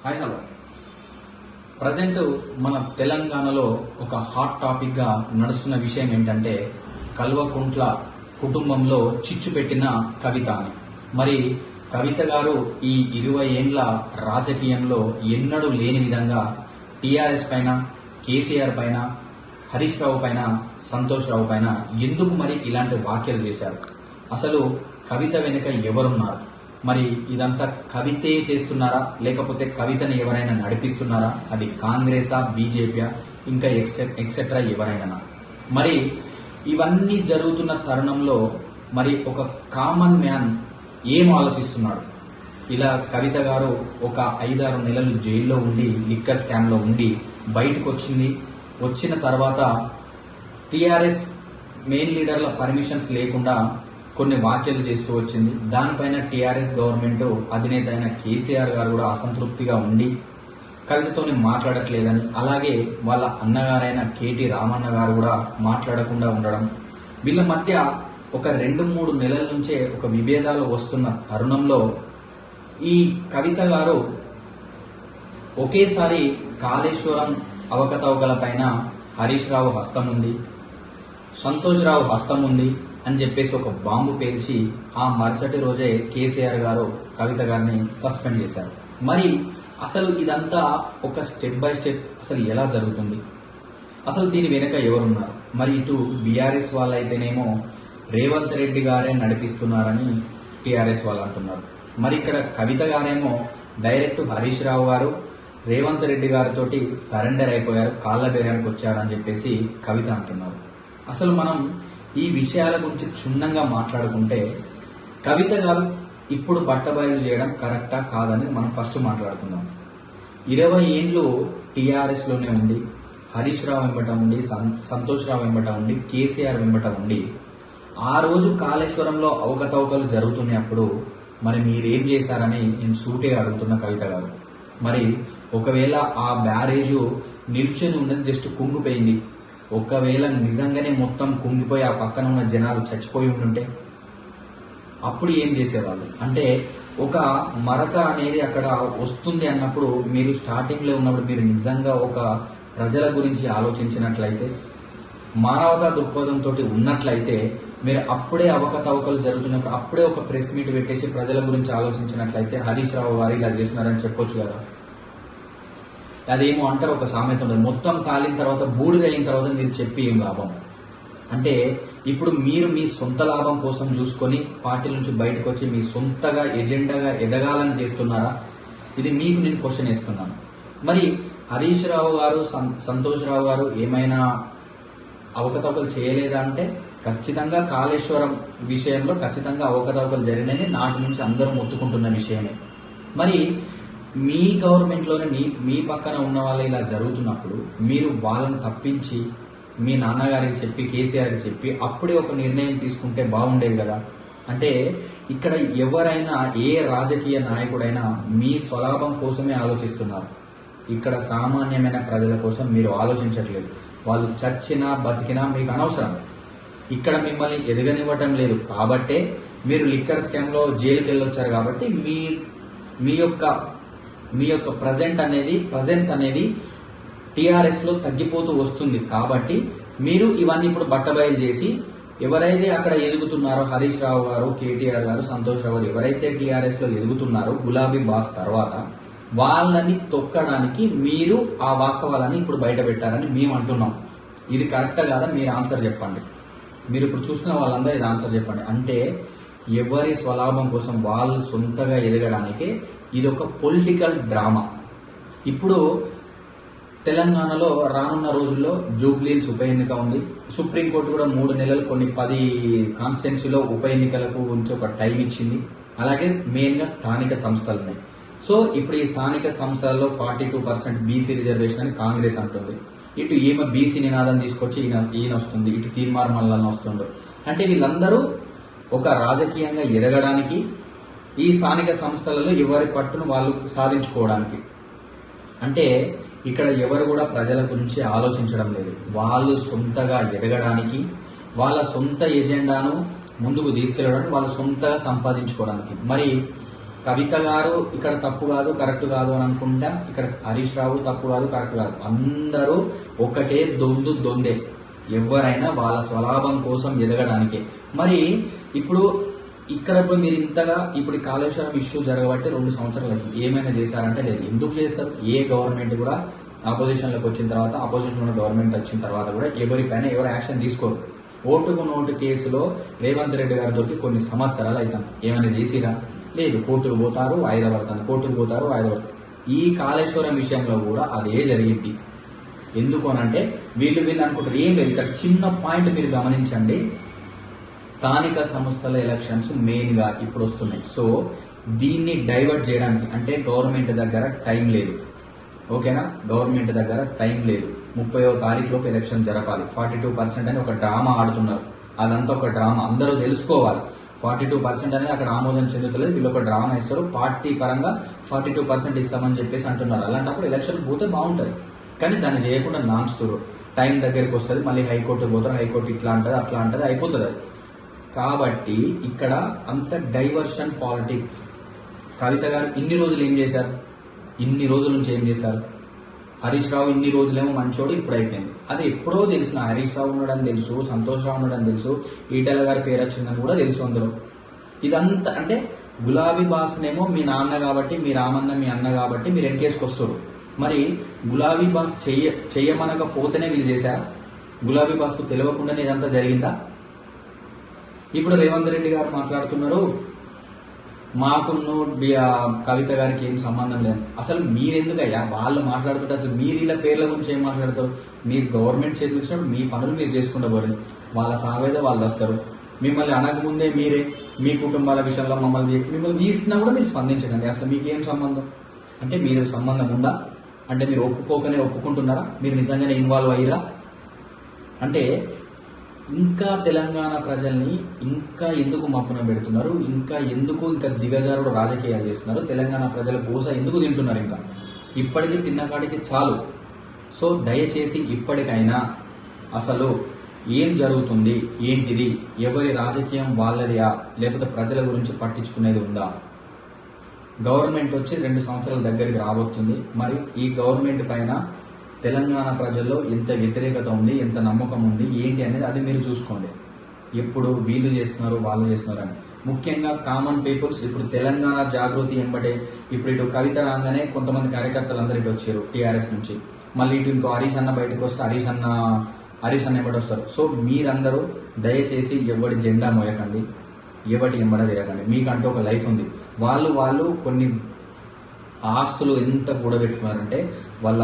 Hi hello. Present మన తెలంగాణలో ఒక హాట్ టాపిక్ గా నడుస్తున్న విషయం ఏంటంటే కల్వకుంట్ల కుటుంబంలో చిచ్చు పెట్టిన కవిత అని. మరి కవిత గారు ఈ 20 ఏండ్ల రాజకీయంలో ఎన్నడూ లేని విధంగా టీఆర్ఎస్ పైన, కేసీఆర్ పైన, హరీష్ రావు పైన, సంతోష్ రావు పైన ఎందుకు మరి ఇలాంటి వ్యాఖ్యలు చేశారు? అసలు కవిత వెనుక ఎవరున్నారు? మరి ఇదంతా కవితే చేస్తున్నారా, లేకపోతే కవితని ఎవరైనా నడిపిస్తున్నారా? అది కాంగ్రెసా, బీజేపీ, ఇంకా ఎక్సెట్రా ఎవరైనా? మరి ఇవన్నీ జరుగుతున్న తరుణంలో మరి ఒక కామన్ మ్యాన్ ఏం ఆలోచిస్తున్నాడు? ఇలా కవిత గారు ఒక 5-6 నెలలు జైల్లో ఉండి, లిక్కర్ స్కామ్ లో ఉండి బయటకు వచ్చిన తర్వాత టీఆర్ఎస్ మెయిన్ లీడర్ల పర్మిషన్స్ లేకుండా కొన్ని వ్యాఖ్యలు చేస్తూ వచ్చింది. దానిపైన టీఆర్ఎస్ గవర్నమెంట్ అధినేత అయిన కేసీఆర్ గారు కూడా అసంతృప్తిగా ఉండి కవితతోని మాట్లాడట్లేదని, అలాగే వాళ్ళ అన్నగారైన కేటీ రామన్న గారు కూడా మాట్లాడకుండా ఉండడం, వీళ్ళ మధ్య ఒక 2-3 నెలల నుంచే ఒక విభేదాలు వస్తున్న తరుణంలో ఈ కవిత గారు ఒకేసారి కాళేశ్వరం అవకతవకల పైన హరీష్ రావు హస్తం ఉంది, సంతోష్ రావు హస్తం ఉంది అని చెప్పేసి ఒక బాంబు పేల్చి ఆ మరుసటి రోజే కేసీఆర్ గారు కవిత గారిని సస్పెండ్ చేశారు. మరి అసలు ఇదంతా ఒక స్టెప్ బై స్టెప్ అసలు ఎలా జరుగుతుంది? అసలు దీని వెనుక ఎవరున్నారు? మరి ఇటు బీఆర్ఎస్ వాళ్ళు అయితేనేమో రేవంత్ రెడ్డి గారే నడిపిస్తున్నారని టీఆర్ఎస్ వాళ్ళు అంటున్నారు. మరి ఇక్కడ కవిత గారేమో డైరెక్ట్ హరీష్ రావు గారు రేవంత్ రెడ్డి గారితో సరెండర్ అయిపోయారు, కాళ్ళ బేరానికి వచ్చారని చెప్పేసి కవిత అంటున్నారు. అసలు మనం ఈ విషయాల గురించి క్షుణ్ణంగా మాట్లాడుకుంటే కవిత గారు ఇప్పుడు బట్టబయలు చేయడం కరెక్టా కాదని మనం ఫస్ట్ మాట్లాడుకుందాం. 20 ఏండ్లు టీఆర్ఎస్ లోనే ఉండి, హరీష్ రావు వెంబట ఉండి, సంతోష్ రావు వెంబట ఉండి, కేసీఆర్ వెంబట ఉండి, ఆ రోజు కాళేశ్వరంలో అవకతవకలు జరుగుతున్నప్పుడు మరి మీరేం చేశారని నేను సూటిగా అడుగుతున్న కవిత గారు. మరి ఒకవేళ ఆ బ్యారేజు నిల్చొని ఉన్నది జస్ట్ కుంగిపోయింది, ఒకవేళ నిజంగానే మొత్తం కుంగిపోయి ఆ పక్కన ఉన్న జనాలు చచ్చిపోయి ఉంటుంటే అప్పుడు ఏం చేసేవాళ్ళు? అంటే ఒక మరక అనేది అక్కడ వస్తుంది అన్నప్పుడు మీరు స్టార్టింగ్ లో ఉన్నప్పుడు మీరు నిజంగా ఒక ప్రజల గురించి ఆలోచించినట్లయితే, మానవతా దృక్పథంతో ఉన్నట్లయితే మీరు అప్పుడే అవకతవకలు జరుగుతున్నప్పుడు అప్పుడే ఒక ప్రెస్ మీట్ పెట్టేసి ప్రజల గురించి ఆలోచించినట్లయితే హరీష్ రావు వారు ఇలా చేస్తున్నారని చెప్పొచ్చు కదా. అదేమో అంటారు, ఒక సామెత ఉండదు, మొత్తం కాలిన తర్వాత బూడిదైన తర్వాత మీరు చెప్పి ఏం లాభం? అంటే ఇప్పుడు మీరు మీ సొంత లాభం కోసం చూసుకొని పార్టీ నుంచి బయటకు వచ్చి మీ సొంతగా ఎజెండాగా ఎదగాలని చేస్తున్నారా? ఇది మీకు నేను క్వశ్చన్ వేస్తున్నాను. మరి హరీష్ రావు గారు, సంతోష్ రావు గారు ఏమైనా అవకతవకలు చేయలేదా అంటే ఖచ్చితంగా కాళేశ్వరం విషయంలో ఖచ్చితంగా అవకతవకలు జరిగినాయని నాటి నుంచి అందరూ మొత్తుకుంటున్న విషయమే. మరి మీ గవర్నమెంట్లోనే మీ పక్కన ఉన్న వాళ్ళు ఇలా జరుగుతున్నప్పుడు మీరు వాళ్ళని తప్పించి మీ నాన్నగారికి చెప్పి, కేసీఆర్కి చెప్పి అప్పుడే ఒక నిర్ణయం తీసుకుంటే బాగుండేది కదా. అంటే ఇక్కడ ఎవరైనా, ఏ రాజకీయ నాయకుడైనా మీ స్వలాభం కోసమే ఆలోచిస్తున్నారు. ఇక్కడ సామాన్యమైన ప్రజల కోసం మీరు ఆలోచించట్లేదు. వాళ్ళు చచ్చినా బతికినా మీకు అనవసరం. ఇక్కడ మిమ్మల్ని ఎదగనివ్వటం లేదు కాబట్టే మీరు లిక్కర్ స్కామ్ లో జైలుకి వెళ్ళొచ్చారు కాబట్టి మీ యొక్క ప్రజెన్స్ అనేది టీఆర్ఎస్ లో తగ్గిపోతూ వస్తుంది. కాబట్టి మీరు ఇవన్నీ ఇప్పుడు బట్టబయలు చేసి ఎవరైతే అక్కడ ఎదుగుతున్నారో హరీష్ రావు గారు, కేటీఆర్ గారు, సంతోష్ రావు గారు ఎవరైతే టీఆర్ఎస్ లో ఎదుగుతున్నారో గులాబీ బాస్ తర్వాత వాళ్ళని తొక్కడానికి మీరు ఆ వాస్తవాలని ఇప్పుడు బయట పెట్టారని మేము అంటున్నాం. ఇది కరెక్టా కాదా? మీరు ఆన్సర్ చెప్పండి. మీరు ఇప్పుడు చూస్తున్న వాళ్ళందరూ ఇది ఆన్సర్ చెప్పండి. అంటే ఎవరి స్వలాభం కోసం వాళ్ళు సొంతగా ఎదగడానికి ఇది ఒక పొలిటికల్ డ్రామా. ఇప్పుడు తెలంగాణలో రానున్న రోజుల్లో జూబ్లీహిల్స్ ఉప ఎన్నిక ఉంది. సుప్రీంకోర్టు కూడా 3 నెలలు కొన్ని 10 కాన్స్టిట్యున్సీలో ఉప ఎన్నికలకు ఉంచి ఒక టైం ఇచ్చింది. అలాగే మెయిన్ గా స్థానిక సంస్థలు ఉన్నాయి. సో ఇప్పుడు ఈ స్థానిక సంస్థలలో 42% బీసీ రిజర్వేషన్ అని కాంగ్రెస్ అంటుంది. ఇటు ఈమె బీసీ నినాదం తీసుకొచ్చి ఈయన వస్తుంది, ఇటు తీర్మార్ మల్లన్న వస్తుండ్రు. అంటే వీళ్ళందరూ ఒక రాజకీయంగా ఎదగడానికి, ఈ స్థానిక సంస్థలలో ఎవరి పట్టును వాళ్ళు సాధించుకోవడానికి. అంటే ఇక్కడ ఎవరు కూడా ప్రజల గురించి ఆలోచించడం లేదు. వాళ్ళు సొంతగా ఎదగడానికి, వాళ్ళ సొంత ఎజెండాను ముందుకు తీసుకెళ్లడానికి, వాళ్ళు సొంతగా సంపాదించుకోవడానికి. మరి కవిత గారు ఇక్కడ తప్పు కాదు కరెక్ట్ కాదు అని అనుకుంటా, ఇక్కడ హరీష్ రావు తప్పు కాదు కరెక్ట్ కాదు, అందరూ ఒకటే దొందే. ఎవరైనా వాళ్ళ స్వలాభం కోసం ఎదగడానికే. మరి ఇప్పుడు ఇక్కడ మీరు ఇంతగా ఇప్పుడు కాళేశ్వరం ఇష్యూ జరగబట్టి 2 సంవత్సరాలకి ఏమైనా చేశారంటే లేదు. ఎందుకు చేస్తారు? ఏ గవర్నమెంట్ కూడా ఆపోజిషన్లోకి వచ్చిన తర్వాత, ఆపోజిషన్ ఉన్న గవర్నమెంట్ వచ్చిన తర్వాత కూడా ఎవరిపైన ఎవరు యాక్షన్ తీసుకోరు. ఓటుకు నోటు కేసులో రేవంత్ రెడ్డి గారి దొరికి కొన్ని సంవత్సరాలు అవుతాం. ఏమైనా చేసిరా? లేదు. కోర్టుకు పోతారు, వాయిదా పడతాను, కోర్టుకు పోతారు, వాయిదా పడతారు. ఈ కాళేశ్వరం విషయంలో కూడా అదే జరిగింది. ఎందుకు అనంటే వీళ్ళు అనుకుంటారు ఏం లేదు. ఇక్కడ చిన్న పాయింట్ మీరు గమనించండి. స్థానిక సంస్థల ఎలక్షన్స్ మెయిన్గా ఇప్పుడు వస్తున్నాయి. సో దీన్ని డైవర్ట్ చేయడానికి అంటే గవర్నమెంట్ దగ్గర టైం లేదు. ఓకేనా? గవర్నమెంట్ దగ్గర టైం లేదు. 30వ తారీఖులోపు ఎలక్షన్ జరపాలి. 42% అని ఒక డ్రామా ఆడుతున్నారు. అదంతా ఒక డ్రామా, అందరూ తెలుసుకోవాలి. 42% అనేది అక్కడ ఆమోదం చెందుతలేదు. వీళ్ళు ఒక డ్రామా ఇస్తారు. పార్టీ పరంగా 42% ఇస్తామని చెప్పేసి అంటున్నారు. అలాంటప్పుడు ఎలక్షన్ పోతే బాగుంటుంది. కానీ దాన్ని చేయకుండా నాన్స్తారు. టైం దగ్గరికి వస్తుంది, మళ్ళీ హైకోర్టుకు పోతారు. హైకోర్టు ఇట్లా అంటది అట్లా అంటది, అయిపోతుంది. కాబట్టి ఇక్కడ అంత డైవర్షన్ పాలిటిక్స్. కవిత గారు ఇన్ని రోజులు ఏం చేశారు? ఇన్ని రోజుల నుంచి ఏం చేశారు? హరీష్ రావు ఇన్ని రోజులేమో మంచోడు, ఇప్పుడు అయిపోయింది. అది ఎప్పుడో తెలిసిన. హరీష్ రావు ఉండడం తెలుసు, సంతోష్ రావు ఉండడం తెలుసు, ఈటెల గారి పేరు వచ్చిందని కూడా తెలుసు అందులో. ఇదంతా అంటే గులాబీ బాస్నేమో మీ నాన్న కాబట్టి, మీ రామన్న మీ అన్న కాబట్టి మీరు వెనకేసుకొస్తారు. మరి గులాబీ బాస్ చెయ్యమనకపోతేనే వీళ్ళు చేశారా? గులాబీ బాస్కు తెలియకుండానే ఇదంతా జరిగిందా? ఇప్పుడు రేవంత్ రెడ్డి గారు మాట్లాడుతున్నారు, మాకున్న కవిత గారికి ఏం సంబంధం లేదు. అసలు మీరెందుకయ్యా వాళ్ళు మాట్లాడుతుంటే అసలు మీరు ఇలా పేర్ల గురించి ఏం మాట్లాడతారు? మీరు గవర్నమెంట్ చేతులు ఇచ్చినప్పుడు మీ పనులు మీరు చేసుకుంటూ పోరు. వాళ్ళ సావేదో వాళ్ళు వస్తారు. మిమ్మల్ని అనకముందే మీరే మీ కుటుంబాల విషయంలో మిమ్మల్ని తీసుకున్నా కూడా మీరు స్పందించకండి. అసలు మీకేం సంబంధం? అంటే మీరు సంబంధం ఉందా? అంటే మీరు ఒప్పుకోకనే ఒప్పుకుంటున్నారా? మీరు నిజంగానే ఇన్వాల్వ్ అయ్యారా? అంటే ఇంకా తెలంగాణ ప్రజల్ని ఇంకా ఎందుకు మప్పున పెడుతున్నారు? ఇంకా దిగజారుడు రాజకీయాలు చేస్తున్నారు? తెలంగాణ ప్రజల గోస ఎందుకు తింటున్నారు? ఇంకా ఇప్పటికీ తిన్నకాడికి చాలు. సో దయచేసి ఇప్పటికైనా అసలు ఏం జరుగుతుంది, ఏంటిది, ఎవరి రాజకీయం వాళ్ళదియా, లేకపోతే ప్రజల గురించి పట్టించుకునేది ఉందా? గవర్నమెంట్ వచ్చి 2 సంవత్సరాల దగ్గరికి రాబోతుంది. మరి ఈ గవర్నమెంట్ పైన తెలంగాణ ప్రజల్లో ఎంత వ్యతిరేకత ఉంది, ఎంత నమ్మకం ఉంది, ఏంటి అనేది అది మీరు చూసుకోండి. ఎప్పుడు వీళ్ళు చేస్తున్నారు వాళ్ళు చేస్తున్నారు అని. ముఖ్యంగా కామన్ పీపుల్స్ ఇప్పుడు తెలంగాణ జాగృతి ఎంబటే ఇప్పుడు ఇటు కవిత రాగానే కొంతమంది కార్యకర్తలు అందరు ఇటు వచ్చారు టీఆర్ఎస్ నుంచి. మళ్ళీ ఇటు ఇంకో హరీష్ అన్న బయటకు వస్తే హరీష్ అన్న ఎంబడి వస్తారు. సో మీరందరూ దయచేసి ఎవడి జెండా మోయకండి, ఎవటి ఎంబడ తిరగండి. మీకంటూ ఒక లైఫ్ ఉంది. వాళ్ళు కొన్ని ఆస్తులు ఎంత కూడబెట్టుకున్నారంటే వాళ్ళ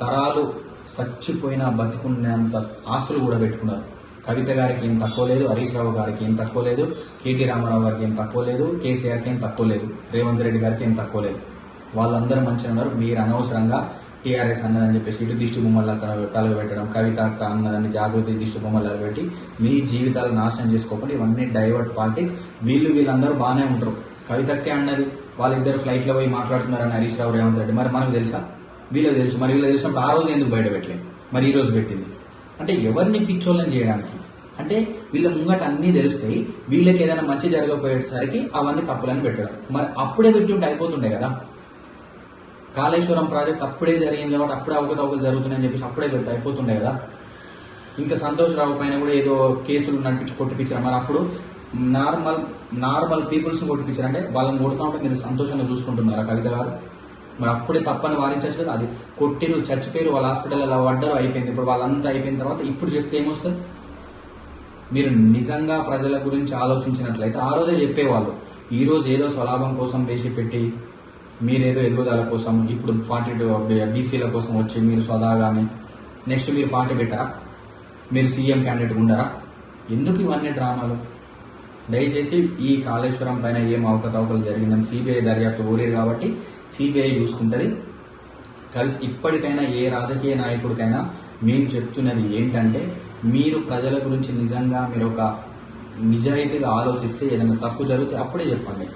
తరాలు చచ్చిపోయినా బతికున్నంత ఆస్తులు కూడా పెట్టుకున్నారు. కవిత గారికి ఏం తక్కువ లేదు, హరీష్ రావు గారికి ఏం తక్కువ లేదు, కేటీ రామారావు గారికి ఏం తక్కువ లేదు, కేసీఆర్కి ఏం తక్కువ లేదు, రేవంత్ రెడ్డి గారికి ఏం తక్కువ లేదు. వాళ్ళందరూ మంచిగా ఉన్నారు. మీరు అనవసరంగా టీఆర్ఎస్ అన్నదని చెప్పేసి ఇటు దిష్టి బొమ్మలు అక్కడ తలపెట్టడం, కవిత అక్క అన్నదాన్ని జాగృతి దిష్టి బొమ్మలు తలపెట్టి మీ జీవితాలు నాశనం చేసుకోకుండా ఇవన్నీ డైవర్ట్ పాలిటిక్స్. వీళ్ళందరూ బాగానే ఉంటారు. కవితక్కే అన్నది వాళ్ళిద్దరు ఫ్లైట్లో పోయి మాట్లాడుతున్నారని హరీష్ రావు రేవంత్ రెడ్డి. మరి మనకు తెలుసా? వీళ్ళకి తెలుసు. మరి వీళ్ళకి తెలిసినప్పుడు ఆ రోజు ఎందుకు బయట పెట్టలేదు? మరి ఈ రోజు పెట్టింది అంటే ఎవరిని పిచ్చోళ్ళని చేయడానికి. అంటే వీళ్ళ ముంగట అన్నీ తెలుస్తాయి. వీళ్ళకి ఏదైనా మంచి జరగకపోయేసరికి అవన్నీ తప్పులని పెట్టడం. మరి అప్పుడే పెట్టి ఉంటే అయిపోతుండే కదా. కాళేశ్వరం ప్రాజెక్ట్ అప్పుడే జరిగింది కాబట్టి అప్పుడే అవకతవకలు జరుగుతున్నాయని చెప్పేసి అప్పుడే పెడితే అయిపోతుండే కదా. ఇంకా సంతోష్ రావు పైన కూడా ఏదో కేసులు నడిపించి కొట్టిపించారు. మరి అప్పుడు నార్మల్ పీపుల్స్ని కొట్టిపించారు. అంటే వాళ్ళని కొడుతూ ఉంటే మీరు సంతోషంగా చూసుకుంటున్నారా కవిత గారు? మరి అప్పుడే తప్పని వారించచ్చు కదా. అది కొట్టిరు, చచ్చిపోయారు, వాళ్ళ హాస్పిటల్లో పడ్డారు, అయిపోయింది. ఇప్పుడు వాళ్ళంతా అయిపోయిన తర్వాత ఇప్పుడు చెప్తే ఏమొస్తుంది? మీరు నిజంగా ప్రజల గురించి ఆలోచించినట్లయితే ఆ రోజే చెప్పేవాళ్ళు. ఈ రోజు ఏదో స్వలాభం కోసం వేసి పెట్టి మీరేదో ఎదుగుదల కోసం ఇప్పుడు 42 బీసీల కోసం వచ్చి మీరు స్వదాగానే నెక్స్ట్ మీరు పార్టీ పెట్టారా? మీరు సీఎం క్యాండిడేట్ ఉండరా? ఎందుకు ఇవన్నీ డ్రామాలు? దయచేసి ఈ కాళేశ్వరం పైన ఏం అవకతవకలు జరిగిందని సిబిఐ దర్యాప్తు ఊరేరు కాబట్టి సిబిఐ చూసుకుంటుంది. ఇప్పటికైనా ఏ రాజకీయ నాయకుడికైనా మేము చెప్తున్నది ఏంటంటే మీరు ప్రజల గురించి నిజంగా మీరు ఒక నిజాయితీగా ఆలోచిస్తే ఏదైనా తప్పు జరిగితే అప్పుడే చెప్పండి.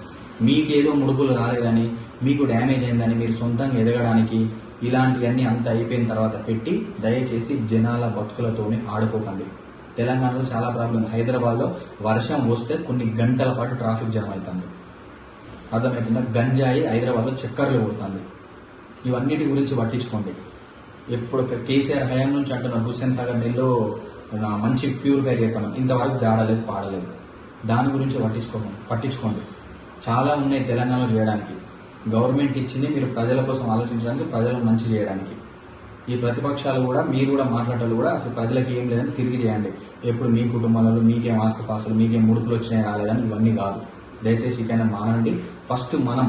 మీకేదో ముడుపులు రాలేదని, మీకు డ్యామేజ్ అయిందని, మీరు సొంతంగా ఎదగడానికి ఇలాంటివన్నీ అంత అయిపోయిన తర్వాత పెట్టి దయచేసి జనాల బతుకులతోనే ఆడుకోకండి. తెలంగాణలో చాలా ప్రాబ్లం. హైదరాబాద్లో వర్షం వస్తే కొన్ని గంటల పాటు ట్రాఫిక్ జామ్ అవుతుంది. అర్థమవుతుందా? గంజాయి హైదరాబాద్లో చక్కర్లు కొడుతుంది. ఇవన్నిటి గురించి పట్టించుకోండి. ఎప్పుడు కేసీఆర్ హయాం నుంచి అంటున్నారు హుస్సేన్ సాగర్ నీళ్ళు మంచి ప్యూరిఫై చేస్తాను, ఇంతవరకు జాడలేదు పాడలేదు. దాని గురించి పట్టించుకోండి. చాలా ఉన్నాయి తెలంగాణలో చేయడానికి. గవర్నమెంట్ ఇచ్చింది మీరు ప్రజల కోసం ఆలోచించడానికి, ప్రజలను మంచి చేయడానికి. ఈ ప్రతిపక్షాలు కూడా, మీరు కూడా మాట్లాడాలి కూడా అసలు ప్రజలకు ఏం లేదని తిరిగి చేయండి. ఎప్పుడు మీ కుటుంబాలలో మీకేం ఆస్తుపాస్తులు, మీకేం ముడుపులు వచ్చినాయి రాలేదని ఇవన్నీ కాదు. దయచేసి ఇకైనా మానండి. ఫస్ట్ మనం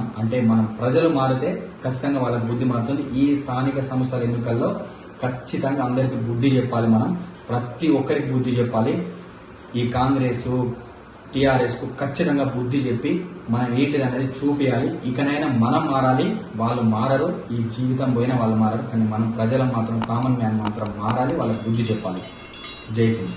ప్రజలు మారితే ఖచ్చితంగా వాళ్ళకి బుద్ధి మారుతుంది. ఈ స్థానిక సంస్థల ఎన్నికల్లో ఖచ్చితంగా అందరికీ బుద్ధి చెప్పాలి. మనం ప్రతి ఒక్కరికి బుద్ధి చెప్పాలి. ఈ కాంగ్రెస్ టీఆర్ఎస్ కు ఖచ్చితంగా బుద్ధి చెప్పి మనం ఏంటిది అనేది చూపించాలి. ఇకనైనా మనం మారాలి. వాళ్ళు మారరు, ఈ జీవితం పోయినా వాళ్ళు మారరు, కానీ మనం ప్రజలు మాత్రం, కామన్ మ్యాన్ మాత్రం మారాలి, వాళ్ళకి బుద్ధి చెప్పాలి. జై హింద్.